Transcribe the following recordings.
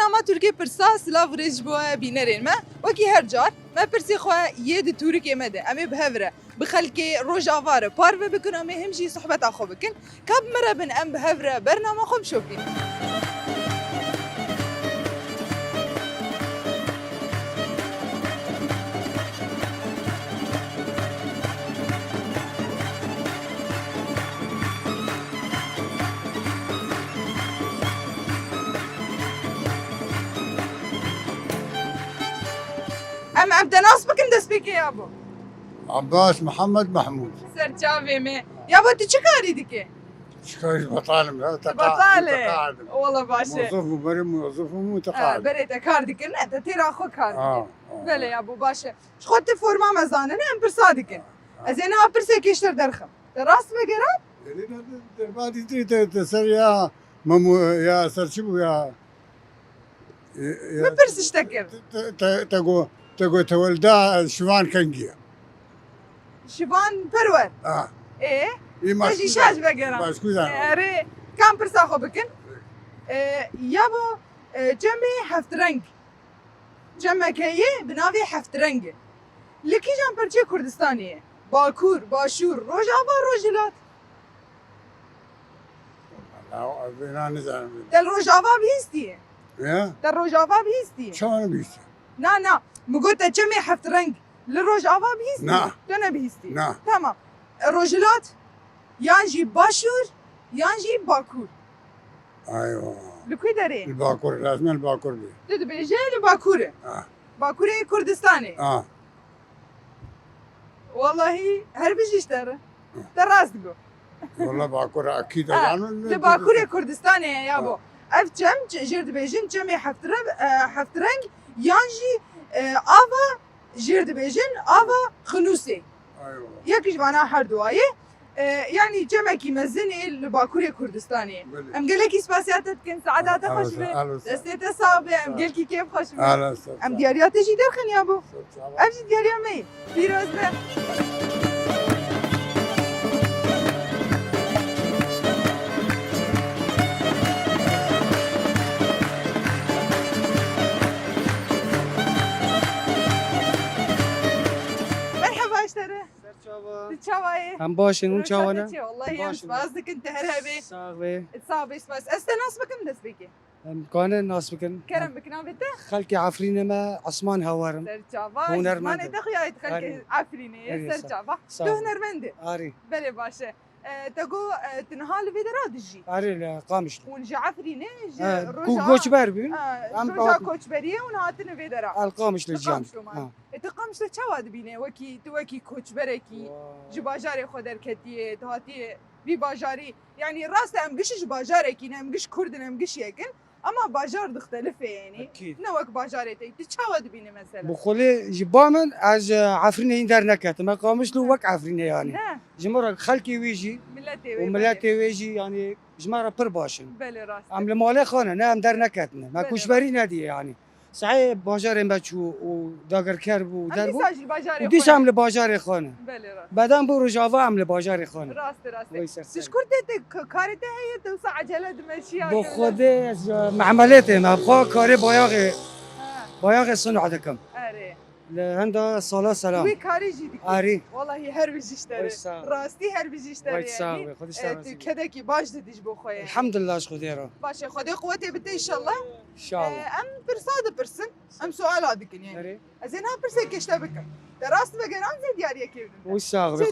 ما تركي برسا سلاف ريج بوا بينرين ما وكي هرجار ما برسي خوا يد تركي مدى امي بهفره بخلكي روجافار بارفه بكن امي همشي صحبه اخو بكن كاب مره بن ام بهفره برنامج خم شوفي ام ابدا ناصبك انت سبيكي يا ابو عباس محمد محمود سرچاوي مي يا ابو تشكاري ديكي شكاية بطالة بطالة والله باشا موظف وبري موظف ومتقاعد بريت كاردك انت تيرا خو كاردك اه بله يا ابو باشا شخوت فورما مزانه ام برصادك ازينا برسي كيشتر درخم راس بقرا بعد تسر يا ممو يا سرشبو يا ما برسش تكر تقو تولدا شوان كنجيا شبان برور ايه ماشي شاش بقرا باش كذا اري كم برسا خو بكن يابا جمعي حفت رنگ جمع كيه بناوي حفت رنگ لكي جان برچه كردستانية باكور باشور روجاوا روجلات لا بنا نزعم دل روجاوا بيستي يا دل روجاوا بيستي شلون بيس نا مقولت جمعي حفت رنگ للروجاوا بيستي نا دنا بيستي نا تمام روجلات يانجي باشور يانجي باكور ايوه لكي داري الباكور لازم الباكور بي دد بيجي لباكورة باكورة كردستاني والله هربيش ترى تراسدقو والله باكور اكيد لباكورة كردستاني يا ابو اف جم جرد بيجن جمي حفترنج يانجي افا جرد بيجن افا خنوسي ايوه يكش معنا هر دوايه يعني جمعكي مزني لباكوريا كردستاني ام قال لك سباسياتك كن سعادات خوش به دستيت صابه ام قال لك كيف خوش به ام دياريات تجي درخن يا ابو ابجي دياريا مي فيروز به تشاوي هم باشین اون چاوانه والله يا سبازك انت هرهبي ساغوي تصابي سباس استناسبك من دسبيكي امکانه ناس بکن كرم بكنا بده خلق عفرین ما عثمان هوارم سرچاوا هنرمند. ما نتخيا خلك عفريني سرچاوا تو هنرمند آری بله باشه تقو تنهال في درادجي آری قامش ونجا عفريني کوچ بر بین رجا كوتشبريه ونهاتن في درا القامش للجان تقامش تشواد بينه وكي توكي كوتشبركي جباجاري خدر كتيه تهاتي في باجاري يعني راس ام قش باجاركي نم قش كرد نم قش يكن اما باجار مختلفه يعني اكيد نوك باجاري تشواد بينه مثلا بخولی جبامن از عفرین این در نکت ما قامش لو وک عفرین یعنی جمرا خلقی ویجی وملاتي ویجی يعني جمرا پر باشن بله راست ام لماله خانه نه ام در نکتنه ما کوشبری ندی يعني صحيح باجار بچو و داگر کرب و در بود دیس هم لباجار خانه بعدم برو جاوا هم لباجار خانه راست تشكر کارت هي توسع عجله دمشي بو خود از معاملاته ما بخوا کار بایاغ صنع دکم لهندا سالا سلام وي كاري جيدك آري والله هر بيجيشتري راستي هر بيجيشتري يعني كدكي باش دديش بو خويا الحمد لله اش خديرا باش خدي قوتي بتي ان شاء الله ان شاء الله ام برصاد برسن ام سؤال هذيك يعني ازين ها برسي كشتبك دراست بقران زي دياري كيف وساغ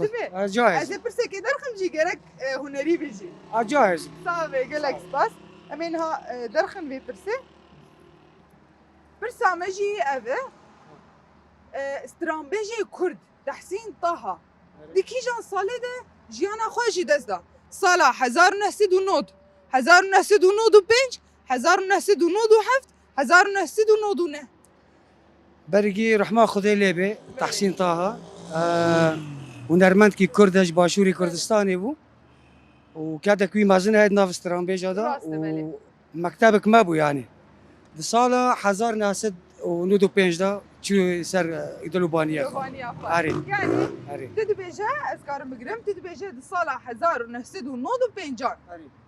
جاهز از برسي كي درخم جي قرك هنري بيجي جاهز صافي قال لك بس امين ها درخم في برسي برسامجي ابي استرامبيجي كرد تحسين طه ديكي جان صالده جيانا خوشي دزدا صالة 1909 1995 1997 1999 برگی رحمه خدای لبه تحسین طه هنرمند کی کردش باشوری کردستانی بو و کادا کوی مازن هید ناف استرامبیج دا و مکتبک ما بو يعني سال 1995 دا چو سر ایدلوبانیه آره يعني تدبيجا اسكار مقرم تدبيجا صالة 1995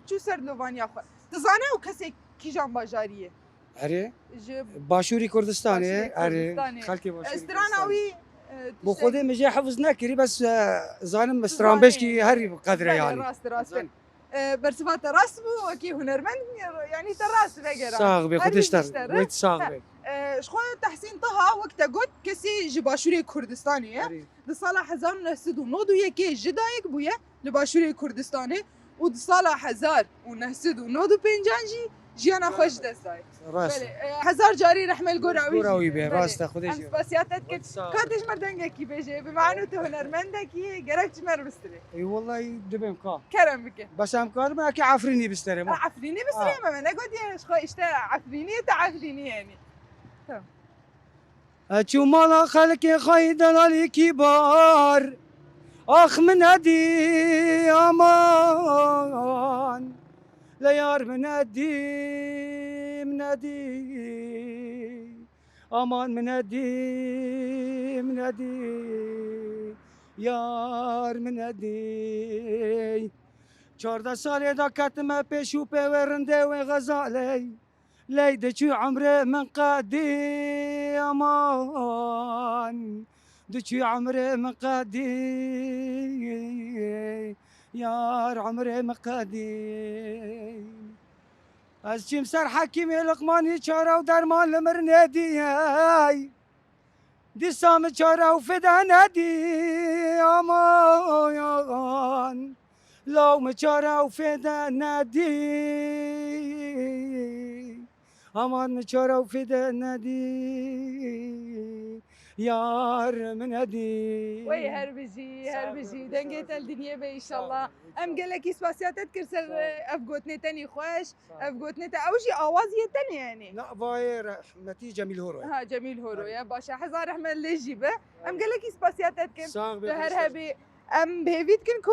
چو سر لوبانيا خو تزانه و کسی کی جان باجاریه اره جي باشوری کردستانه باشوری اره کردستانه. خلکی باشوری استراناوي بو خودی مجی حفظ نکری بس زانم استرانبش کی هری قدره يعني راست برسفات راست بو وكي هنرمند يعني تراس بقرا ساغ به خودش تر ويت ساغ به شخو تحسين طه وقت قلت كسي جباشوري كردستاني لصالح 1991 جدايك بويا لباشوري كردستاني ودصالح 1995 جيانا خوش دستاي راست هزار جاري رحمل قراوي قراوي به راست خودش ام سباسياتك كاتش مردنگه کی بيجي بمعنى تو هنرمندك گرك چمر بستري اي والله دبم کا كرم بك بس هم کار ما کی عفرینی بسترم عفريني بستري ما انا قلت يا شخو اشتا عفريني تعفريني يعني اچو مالا خلق خای دلالی کبار آخ من ادی امان لیار من ادی من ادی امان من ادی من ادی یار من ادی 14 ساله دا کتمه پیشو پیورنده و غزالی ليدة شو عمره من قادي امان دشو عمره من قادي يار عمره من قادي از چیم سر حکیم لقمانی چاره و درمان لمرندی هاي دي سام چاره و فدا ندی امان لو مچاره و فدا ندی امان مچاره و فدا ندی یار من ندی وي هربجي دنگيت الدنيا بي ان شاء الله ام قال لك اسباسياتت كرسل افقوتني تاني خوش افقوتني اوجي اوازي تاني يعني لا باي رحمتي جميل هورو ها جميل هورو يا باشا حزار احمد اللي يجيبه ام قال لك اسباسياتت كم ساغ هرهبي ام بهفيت كنكو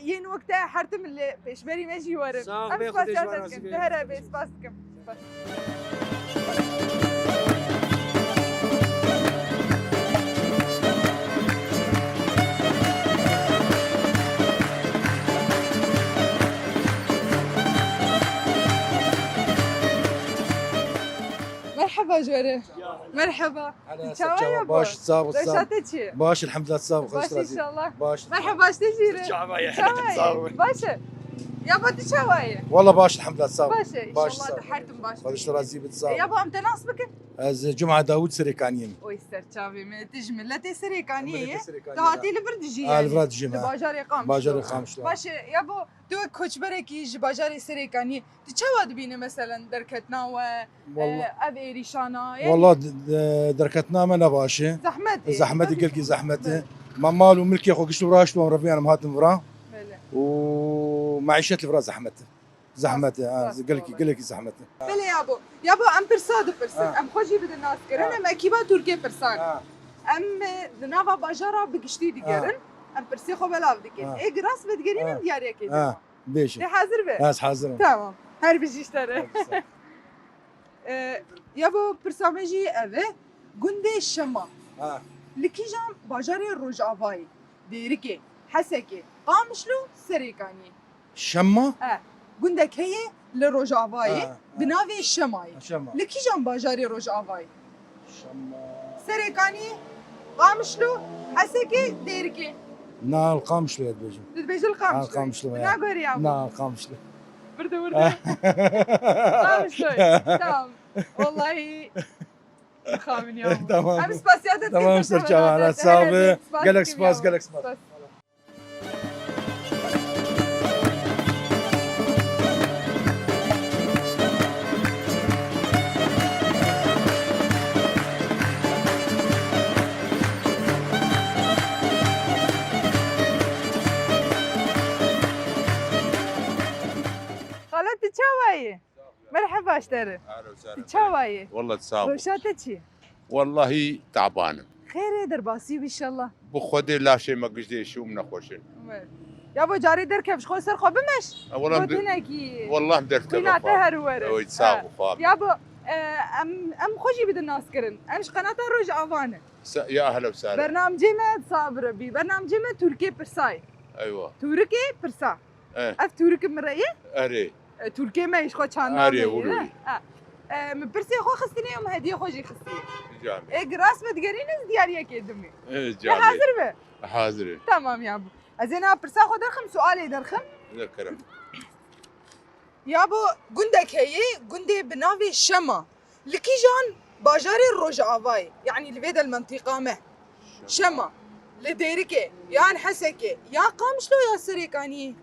ين وقتها حرتم اللي بيشبري ماشي ورم ساغ ام بياخد اسباسياتت كم هرهبي اسباسكم مرحبا جوره مرحبا هلا باش تصابغ رشاتتشي باش الحمد لله تصابغ باش ان شاء الله باش مرحبا ايش تجيري تصابغ باشا يابا تشاوايه والله باش الحمد لله تصابغ باشا ان شاء الله تحرتم باش هذا اشترى زي بتصابغ يابا امتى ناصبك از جمعه داوود سريكانيين ويستر تشافي ما تجمل لا تسريكانيه تهاتي لبردجي الفراد جمعه باجاري قام باجر خامش باشا يابا تو كوچبركي باجاري سريكانيه تشاواد بينا مثلا دركتنا و والله اب ايريشانا يعني والله دركتنا ما نباشه زحمتي زحمتي قلقي زحمتي ما مال وملكي اخو قشلو راشت وربي انا مهاتم فرا ومعيشة الفرا زحمتي قلقي زحمتي بله يابو ام برساد برسد ام خوشي بد الناس كرن ام اكيبا تركيا برسان ام دنافا باجارا بقشتي ديگرن ام برسي خو بلاو ديكن اي راس بدگرين دياريا كده بيش دي حاضر به ناس حاضر تمام هر بيجي اشتري يابو برسامجي اوه گنده الشما لكي جام باجاري الرجعفاي ديركي حسكي قامشلو سريكاني شما گندك هي للرجعفاي بناوي الشماي شما لكي جام باجاري رجعفاي شما سريكاني قامشلو حسكي ديركي نا القامشلو يا بيجي تتبيج القامشلو القامشلو نا غوري يابو نا القامشلو برده قامشلو تمام والله خامن يا تمام ام سباسياتك تمام سر جوانا صاحبي قالك سباس خالد تشاواي مرحبا اشتري اهلا وسهلا تشاواي والله تسابق روشاتتشي والله تعبانه خير درباسي ان شاء الله بخودي لا شيء ما قصدي شو من خوشين يا ابو جاري دركب شخو سر خو بمش والله قلتلكي والله مدرت كنا تهر ورا ويتسابق يا ابو ام خوشي بد الناس كرن امش قناه الرجع افانه يا اهلا وسهلا برنامج ما صابر بي برنامج ما تركي برساي ايوه تركي برسا ايه اف تركي مريه اري تركي ما يشخو كان اري ولولي من برسي خو خستني يوم هديه خوجي خستي جامع ايه راس متقرين دياريه كدمي يا جامع حاضر به حاضر تمام يا ابو ازينا برسا خو درخم سؤالي درخم ذكرم يا ابو قندك هي قندي بنافي شما لكي جان باجاري الرجعافاي يعني لبيد المنطقه ما شما لديركي يا انحسكي يا قامشلو يا سريكاني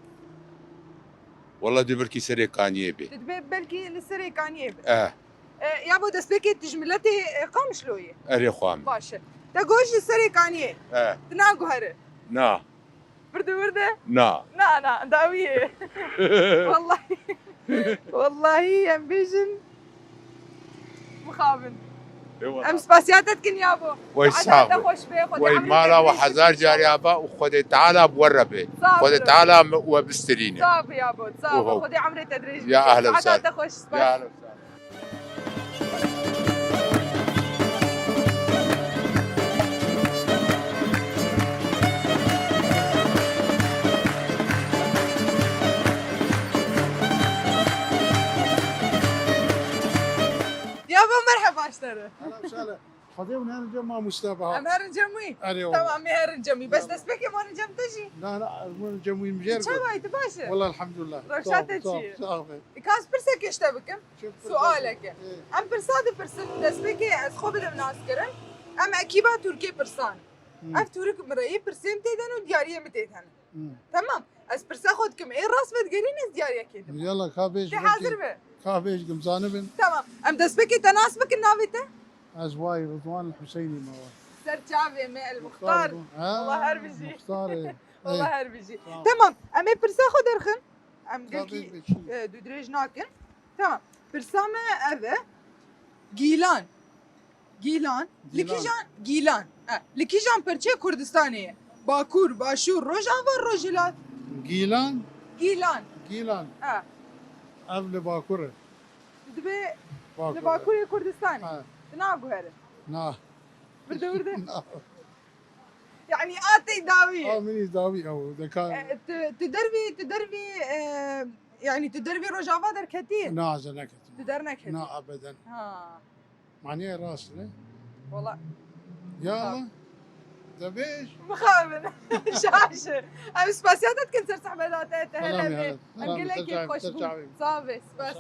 والله دي بركي سريقانية بي تدبي بلكي للسريكاني يا ابو دسبكي تجملتي قامشلوي اري خوام باشا تقوش السريكاني تناقو هره نا برده نا لا داويه والله والله ينبيجن مخابن ام سباسياتك كن يابو ويساق وي مالا وحزار جاريابا وخذ تعالى بوربي خذ تعالى وبسترينه صعب يابو صعب وهو. خذي عمري تدريج يا أهلا وسهلا. تخش يا اهلا وسهلا يابو مرحبا اشتري اهلا وسهلا خذينا نجمع مستابعة امهر جمي اليوم تمام مهر جمي بس دسبكي مون جم تجي لا نجمع مجرد شباي تباشر والله الحمد لله رشاتك شي. كاس برسك يشتبكم سؤالك ام برساد برسن دسبكي از خو بدم ناس كرن ام اكيبا تركي برسان اف تورك مرأي برسيم تيدن ودياريه متيدن تمام از برسا خودكم ايه راس بتقرين از دياريه كده يلا كابيج دي حاضر به كابيج قمصانة بن تمام ام دسبكي تناسبك النافته أزواي رضوان الحسيني ما هو سرچاوي مي المختار والله هربجي مختار والله هربجي تمام امي برسا خو درخن ام قلكي كابيج دو دريج ناكن تمام برسامة اذا جيلان جيلان لكي جان برچه كردستانية باكور باشور روجاوا روجلات جيلان جيلان جيلان قبل باكورة دبي لباكوري كردستاني تناقو هذا نا برده يعني آتي داوية مني داوي أو ذكاء تدربي يعني تدربي روجافا در كثير نا زنكت تدرنا كثير نا أبدا ها معنيه راسنا والله يلا دبيش مخابن شاشة أم سباسياتك كنت ترسح بداتها سلام يا تهلا هلا أم قلك كيف خوش صافي سباس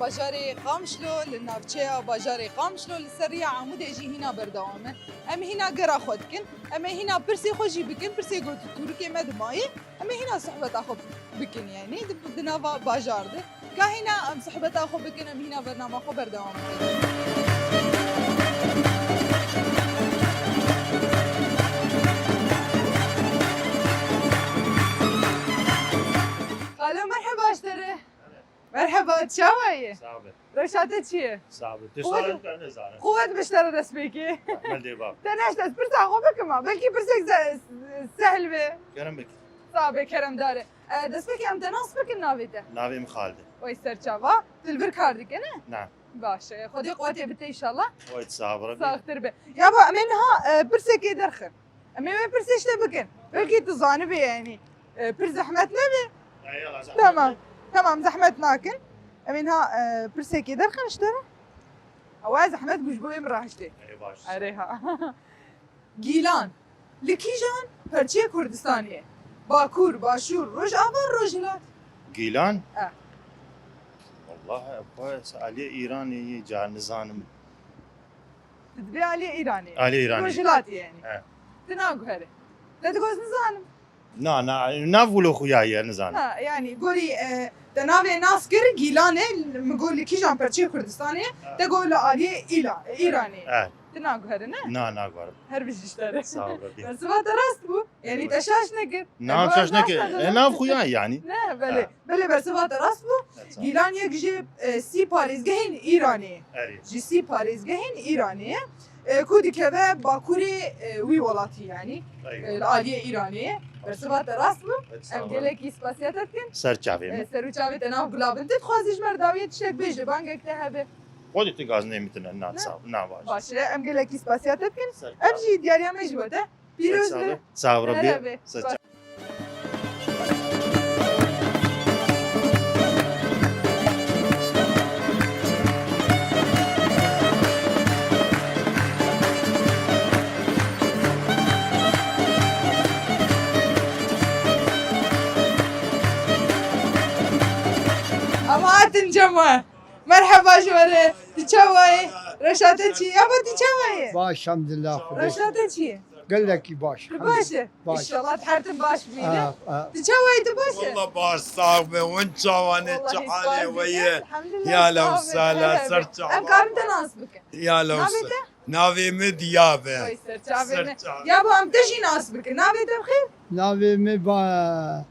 باجاري قامشلو للنافچه باجاري قامشلو للسريع عمود اجي هنا بردوامه ام هنا قرا خودكن ام هنا برسي خوجي بكن برسي قلت تركي مدماي ام هنا صحبه اخو بكن يعني دنافا باجار ده كهنا ام صحبه اخو بكن ام هنا برنامج اخو بردوامه الو مرحبا اشتري مرحبا تشاوي صعبة رشاتك شي صعبة تشتغل كأنه زعلان قوة بشتري رسبيكي أحمد ديباب تناش برسا خو بكما بلكي برسك سهل به كرم بك صعب كرم داره دسبكي ام تناس بك النافته نافي مخالدة ويستر تشافا تلبر كاردك انا نعم باشه خدي قوتي بتي ان شاء الله وايد صعب ربي صاغتر به يابا منها برسك يدرخن امي ما برسيش تبكن بلكي تزانبي يعني برس زحمتنا به يلا تمام زحمتناكن منها برسك يدرخن اشترى او زحمت مش بوي من راحتي اي باش عليها گیلان لکیجان پرچه کردستانیه باکور باشور روج آبان روجلات جيلان اه والله كويس عليه ايراني جا نزانم تدبي عليه ايراني عليه ايراني روجلات يعني اه تناقو هذا لا تقول نزانم نا نافولو خوياي نزانم ها يعني قولي تناوي ناس كر گیلانه مقول لكیجان پرچه کردستانیه تقول عليه ايراني اه تناقهرنا نا ناقور هر بجشتره صعب ربي بس ما درست بو يعني تشاش نقر ناف شاش نك ناف خوياي يعني نه بله بس ما درست بو گیلان یک جی سی پاریزگهین ایرانی اري جی سی پاریزگهین ایرانی کودی که به باکوری وی ولاتی یعنی العالیه ایرانی بس ما درست بو ام گله کی سپاسیاتت کن سر چاوي سرو چاوی تناو گلابن تت خوازیش مرداویت شک بیجه بانگک ته هبه قولي تقاز نيمتنا نا صعب نا باش باشه ام گله کی سپاسیاتت کن ام جی دیاریا مجبوته پیروز به صعب ربي هربه. سر أماتن جمع مرحبا جواره تشاوي رشاتتشي يابا تشاوي باش الحمد لله خديك رشاتتشي قال لك باش باشا إن باش. شاء الله تحرتم باش بينا آه. تشاوي تباشا والله باش صاحبي وانت وانا والله حالي يسعدك. ويا الحمد لله يا لو صافي. سهلا هلا صرت بك. أم كارم تناسبك يا لو نافيته؟ نافي مديابه كويس تشاوي سرچاوي. يابا أم تجي ناسبك نافيته بخير نابي مبا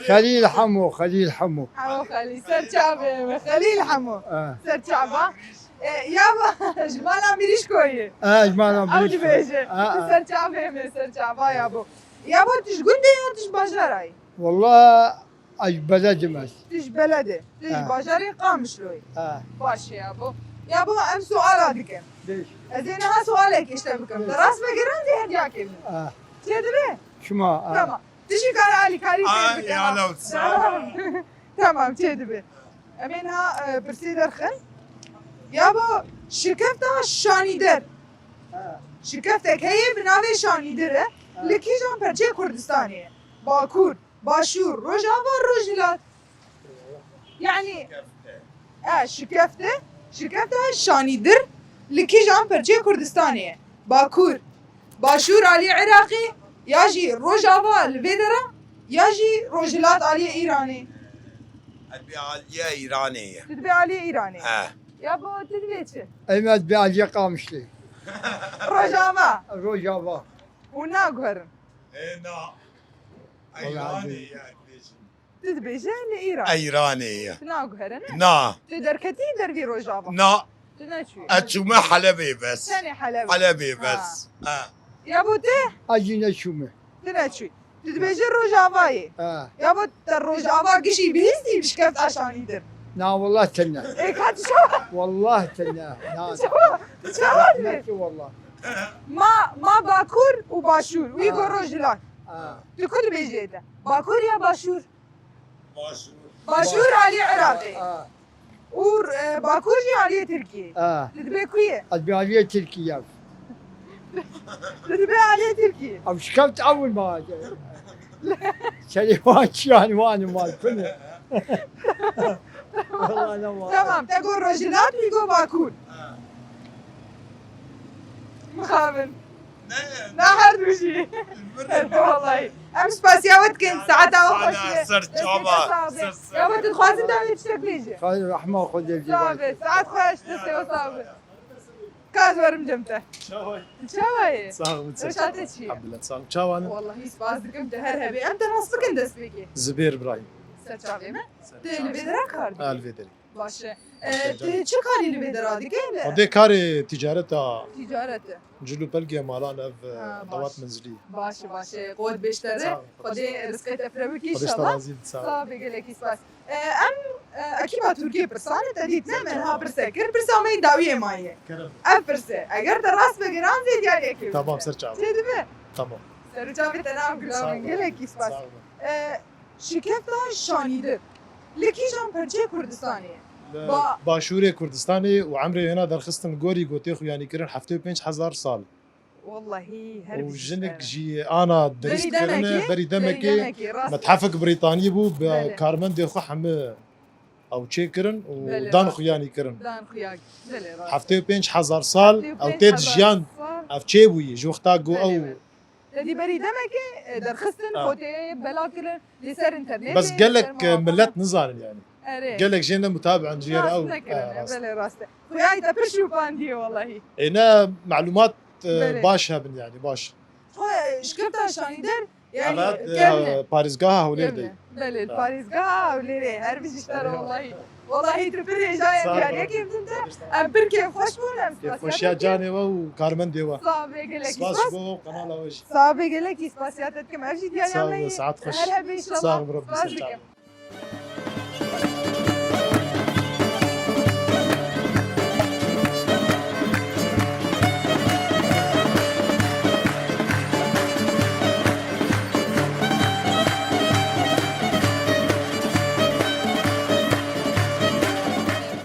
خليل حمو خليل حمو حمو خلي سرچاوي خليل حمو سرچاوي يابا جمال أميريش كويه اجمالا أوجي بيجي سرچاوي سرچاوي يابا يابا تش قندي يا تش باجراي والله اجبلا جمس تش بلده تش باجري قام شلوي باش يا ابو ام سؤال دكم ليش؟ زين ها سؤالك ايش تبكم دراس بقران دي هدياك تدري شما تمام تجي قال علي كاري يا لو سهلا تمام تدري امينها برسيدر خل يابا شكفتها شانيدر شكفتك هي بناوي شانيدر لكي جان برچه كردستاني باكور باشور روجاوا روجلات يعني شكفته شانيدر لكي جان برچه كردستاني باكور باشور علي عراقي ياجي روجاوا الفيدرا ياجي روجلات علي ايراني ابي عليا ايرانيه تدبي علي ايراني اه يابا تدبي ايمت بيعجي قامشلي روجاوا روجافا وناغهرن انا والله ايرانيه تدبي جاي ايران ايرانيه تناغهرن نا تدركتي دربي روجاوا نا تنشوي اتشوما حلبي بس ثاني حلبة حلبي بس يابا ته اجي نشومه تنشوي تدبي جي روجافاي يابا الروجافا قشي بيزدي بشكفت عشان يدر نا والله تنا ايه كانت شو والله تنا نا شو هذا والله ما باكور وباشور ويقول روجلات اه الكل بيجيته باكور يا باشور ماشي باشور علي عراقي اه وباكور جي علي تركي تدبي كويه البيعجي تركيا تدبي علي تركي او شكلت اول ما شريوات يعني وانا مال كله والله انا ما تمام تقول روجلات ويقول باكور مخابن لا حد وشي والله امس باسياوت كنت ساعتها وخش صرت جوابا يا ولد تخوازن داوي تشتكليجي خير رحمه خذ الجوال صابي ساعات خوش تستي وصابي كاز ورم جمته شوي صاغ رشاتي شي الحمد لله صاغ تشاو انا والله يسباز دكم تهرهبي انت نصبك انت سبيكي زبير ابراهيم سرچاوي ما اللي بدرا كارد الفيدري باشه چه کاری اللي بدرا دیگه ودي كاري تجارتها تجارته جلو بلقي مالان اف دوات منزليه باشه قود بيشتره خدي رزقت افربك ان خدش شاء الله ترازيل تساوي صافي قال لك يسباس اكيد تركيا برسانه تديت من ها برسكر برسامي داويه مايه كرم افرسه اگر دراس بگران زيد يعني اكيد تمام سرچاو تدبه تمام سرچاوي تنام گلام قال لك يسباس صاغ. شكفتا شانيده لكي جان برچه كردستاني باشوري كردستاني وعمري هنا درخستن غوري غوتيخو يعني كرن حفتي 5000 سال والله هرب وجنك جي انا درست كرن بري دمكي راس متحفك بريطاني بو بله. بكارمن دي خو حم او تشيكرن بله. ودان خو يعني كرن دان خياك بله راس حفتي 5000 سال او تيت جيان اف بوي جوختا جو او تدي بري دمك درخستن خوتي بلا كلن لسر انترنت بس قال لك ملت نزال يعني اري قال لك جينا متابعا جير او بله راسته خوياي تا برشو باندي والله هنا معلومات بله. باش هبن يعني باش خويا شكرتها شايدر يعني هذا باريزقاها وليدي بله الباريزقا وليري هر بيشتر والله والله تبري جاي يعني كيف انت ام بركي خوش بولا وشيا جاني وكارمن ديوا صعب يقول لك سباس بو قناه وش صعب يقول لك اسباسياتكم افجي ديالي ساعات خوش هلا بيش صاغ ربي سلام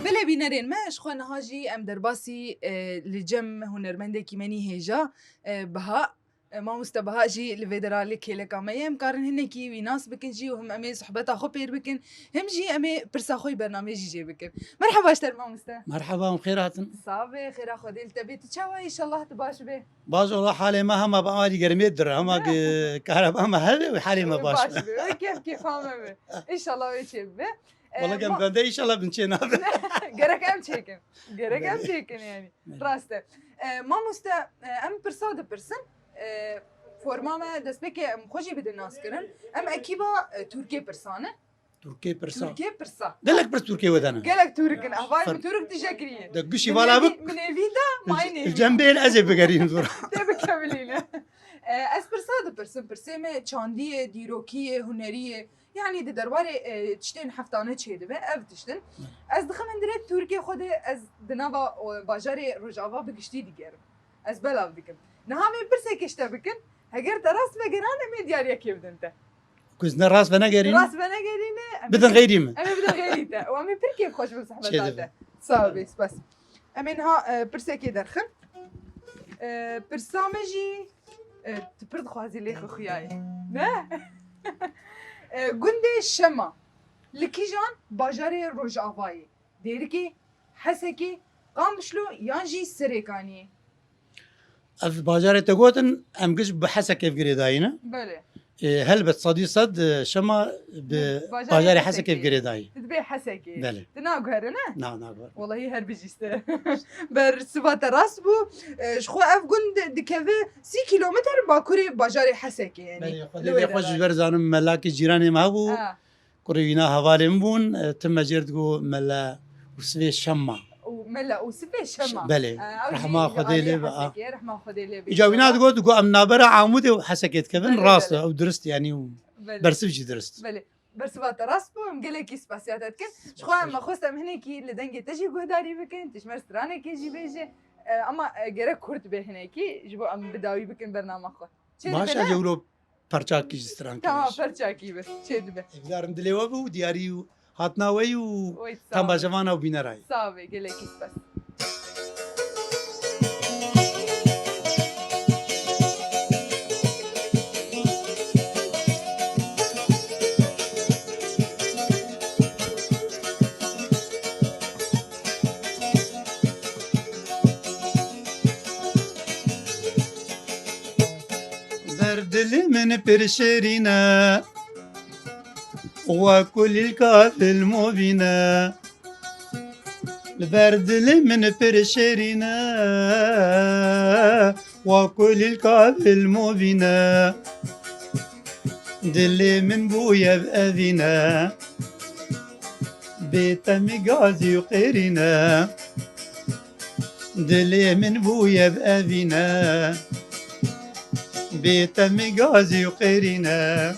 بله بینرین ماش خوان هاجی ام درباسی لجم هنرمنده کی منی هجا بها ما مستبها جي الفيدرالي كيلا كامية مقارن هن كي ويناس بكن جي وهم امي صحبتها خو بير بكن هم جي امي برسا خوي برنامج جي بكن مرحبا اشتر ما مستا مرحبا وخيرات صافي خير خدي التبي تشاوي ان شاء الله تباش به باش والله حالي ما هم بقالي قرميت در هم كهرباء ما هذا وحالي ما باش كيف هم ان شاء الله ويشبه والله كم بندي ان شاء الله بنشينا جرك ام تشيكن جرك ام تشيكن يعني راسته ما مستا ام برسا ده برسن فورما دست بك خوشي بده الناس كرن ام اكيبا تركي برسانه تركي برسا تركي برسا دلك بس تركي ودانا قالك توركن اهواي من تورك تشكرين دقشي بالا بك من ايفيدا ما يني الجنبين ازي بقرين زور تبي كاملين اس برسا ده برسمه چانديه ديروكيه هنريه يعني دي درواري تشتين حفتانه تشيده به اف تشتن از دخل من دريت تركيا خود از دناوا باجاري رجاوا بقشتي ديگر از بلاو ديكم نهامي برسه كشته بكن هجر تراس بقران امي دياريا كيف انت كوزنا راس بنا قرين راس بنا قرينه بدن غيريم امي بدن غيريته وامي بركي خوش بالصحبه صافي بس امي نها برسه كي درخن برسامجي تبرد خوازي لي خوياي نه گنده شما لکیجان باجار روجاوایی دیرکی حسکی قامشلو یانجی سرکانی اف بازار تقوتن ام قش بحسا كيف قريداينا بله هل بتصدي صد شما ببازار حسا كيف قريداي تبي حسكي بله تناقو هرنا نعم نعم والله هر بجيسته بر سبات راس بو شخو اف گند دكفه 6 كيلومتر باكوري باجار حسكي يعني بله خوش برزانم ملاكي جيراني ما هو كورينا هوالي مبون تم جردقو ملا وسوي شما وملا وسفي شما بله رحمه خدي لي بقى رحمه خدي لي جاوينا تقول ام نابرة عمودي وحسكت كفن راسه او درست يعني برسبجي درست بله برسبات راس بو مقلك اسباسياتات كن شخو ما خوستم هنيكي لدنجي تجي غداري بكن تشمر سترانه كي جي بيجي اما جرك كرت به هنيكي جبو ام بداوي بكن برنامج خو ماشا جورو پرچاکی جستران تمام پرچاکی بس چه به دارم دلوا بو دیاری هاتناوی و تام باجوانا و بینرای صافي قلك بس دل من برشرينا وكل الكاف المبينا البرد من برشرينا وكل الكاف المبينا دل من بويا بأذينا بيت مقازي وقيرنا دل من بويا بأذينا بيت مقازي وقيرنا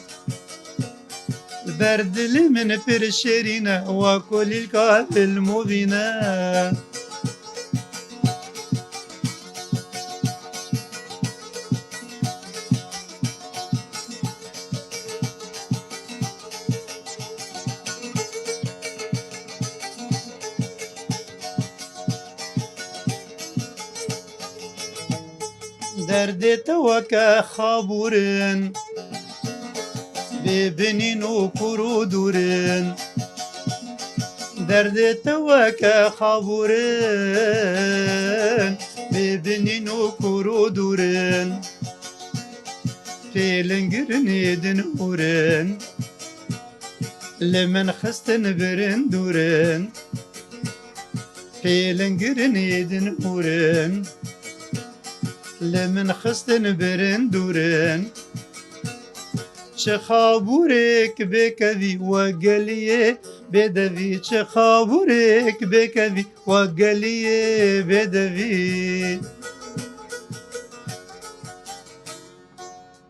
البرد من فرشرنا وكل الكاف المبينا درد توكا خابورن ببنين وكرودورن درد توكا خابورن ببنين وكرودورن فيلنجرن يدنورن لمن خستن برن دورن پیلنگرن ایدن هورن لمن خستن برن دورن چه خابورک بکوی و گلیه بدوی چه خابورک بکوی و گلیه بدوی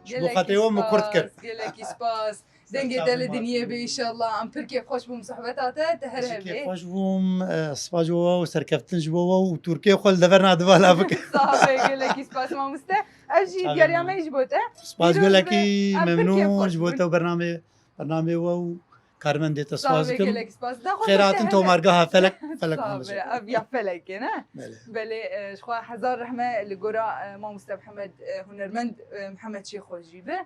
شبو خطيوه مكرت كر قالك سباس دنگه دل دنیا به انشالله ام ترکیه خوش بوم صحبتاته تهره به خوش بوم سپاجوا و سرکفتن جوا و ترکیه خل دورنا دوالا بك صافي قالك سباس ما مسته اجي دياريا ما يجبوته سپاس گلکی ممنون جبوته برنامه و کارمند دیتا سپاس کم قالك سباس خیرات تو مارگاه فلک صافي ابيع فلك نه بله شخوا هزار رحمه لجورا ما مسته محمد هنرمند محمد شيخ خوجيبه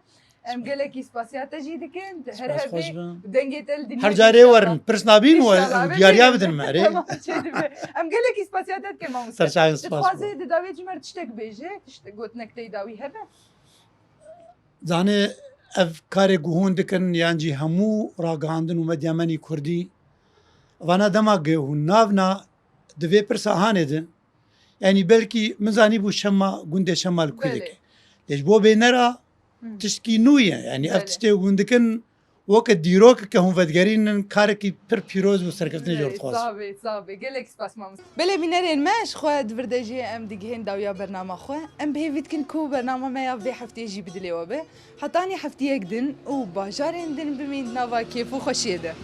ام قالك سباسيات جيدكن تهره به دنگه دل دنیا هر جاره ورن پرسنابین و دیاریا بدن ماری ام قالك سباسيات كان ما مسته سرچاین سپاس تخوازي داوي جمر تشتك بيجي تشتك قلت نكتي داوي هبه زانه اف کار گوهون دکن یانجی همو راگاندن و مدیامنی کردی وانا دما گهون ناونا دوی پرساهانه دن یعنی بلکی مزانی بو شما گنده شمال کودک لیش بو بینرا تشکی نویه یعنی اف تشتی گندکن وقت دیروک که هم ودگرین کار کی پر پیروز و سرکفتن جورد خواست صافي قالك سباس ما بلا بينارين ماش خو دفرداجي ام ديجهن داويا برنامج خو ام بهيفيت كنكو برنامج ما يبي حفتي يجي بدلي وبه حطاني حفتي يقدن وباجارين دن بمين نافا كيف وخشيده